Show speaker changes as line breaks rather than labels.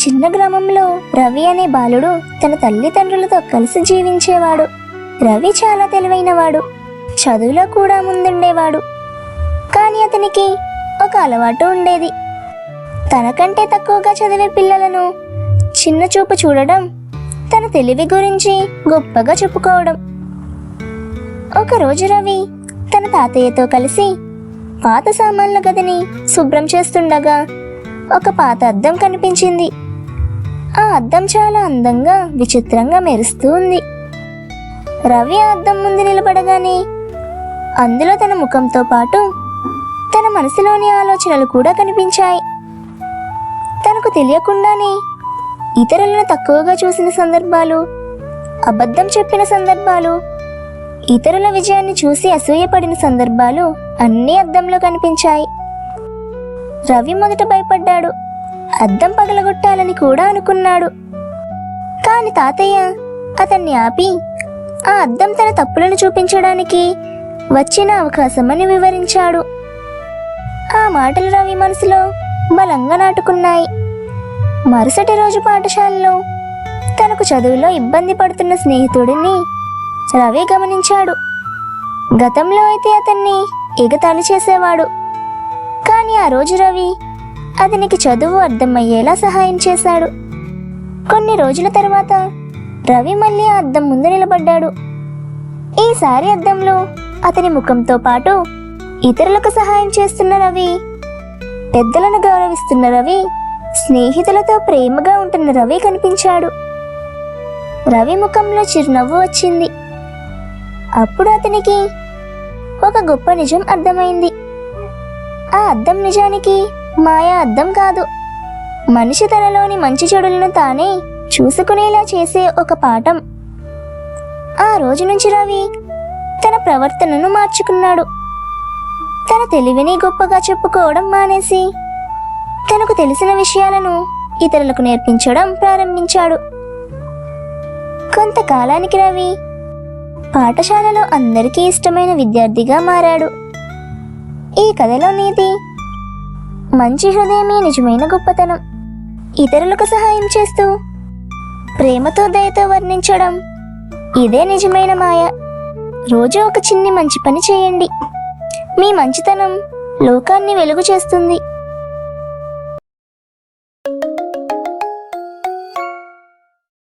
చిన్న గ్రామంలో రవి అనే బాలుడు తన తల్లిదండ్రులతో కలిసి జీవించేవాడు. రవి చాలా తెలివైనవాడు, చదువులో కూడా ముందుండేవాడు. కానీ అతనికి ఒక అలవాటు ఉండేది. తనకంటే తక్కువగా చదివే పిల్లలను చిన్న చూపు చూడడం, తన తెలివి గురించి గొప్పగా చెప్పుకోవడం. ఒకరోజు రవి తన తాతయ్యతో కలిసి పాత సామాన్ల గదిని శుభ్రం చేస్తుండగా ఒక పాత అద్దం కనిపించింది. ఆ అద్దం చాలా అందంగా విచిత్రంగా మెరుస్తూ ఉంది. రవి ఆ అద్దం ముందు నిలబడగానే అందులో తన ముఖంతో పాటు తన మనసులోని ఆలోచనలు కూడా కనిపించాయి. తనకు తెలియకుండానే ఇతరులను తక్కువగా చూసిన సందర్భాలు, అబద్ధం చెప్పిన సందర్భాలు, ఇతరుల విజయాన్ని చూసి అసూయపడిన సందర్భాలు అన్నీ అద్దంలో కనిపించాయి. రవి మొదట భయపడ్డాడు, అద్దం పగలగొట్టాలని కూడా అనుకున్నాడు. కాని తాతయ్య అతన్ని ఆపి ఆ అద్దం తన తప్పులను చూపించడానికి వచ్చిన అవకాశమని వివరించాడు. ఆ మాటలు రవి మనసులో బలంగా నాటుకున్నాయి. మరుసటి రోజు పాఠశాలలో తనకు చదువులో ఇబ్బంది పడుతున్న స్నేహితుడిని రవి గమనించాడు. గతంలో అయితే అతన్ని ఎగతాళి చేసేవాడు. కానీ ఆ రోజు రవి అతనికి చదువు అర్థమయ్యేలా సహాయం చేశాడు. కొన్ని రోజుల తర్వాత రవి మళ్ళీ ఆ అద్దం ముందు నిలబడ్డాడు. ఈసారి అద్దంలో అతని ముఖంతో పాటు ఇతరులకు సహాయం చేస్తున్న రవి, పెద్దలను గౌరవిస్తున్న రవి, స్నేహితులతో ప్రేమగా ఉంటున్న రవి కనిపించాడు. రవి ముఖంలో చిరునవ్వు వచ్చింది. అప్పుడు అతనికి ఒక గొప్ప నిజం అర్థమైంది. ఆ అద్దం నిజానికి మాయా అద్దం కాదు, మనిషి తనలోని మంచి చెడులను తానే చూసుకునేలా చేసే ఒక పాఠం. ఆ రోజు నుంచి రవి తన ప్రవర్తనను మార్చుకున్నాడు. తన తెలివిని గొప్పగా చెప్పుకోవడం మానేసి తనకు తెలిసిన విషయాలను ఇతరులకు నేర్పించడం ప్రారంభించాడు. కొంతకాలానికి రవి పాఠశాలలో అందరికీ ఇష్టమైన విద్యార్థిగా మారాడు. ఈ కథలో నీతి, మంచి హృదయమే నిజమైన గొప్పతనం. ఇతరులకు సహాయం చేస్తూ ప్రేమతో దయతో వర్ణించడం, ఇదే నిజమైన మాయ. రోజు ఒక చిన్ని మంచి పని చేయండి. మీ మంచితనం లోకాన్ని వెలుగు చేస్తుంది.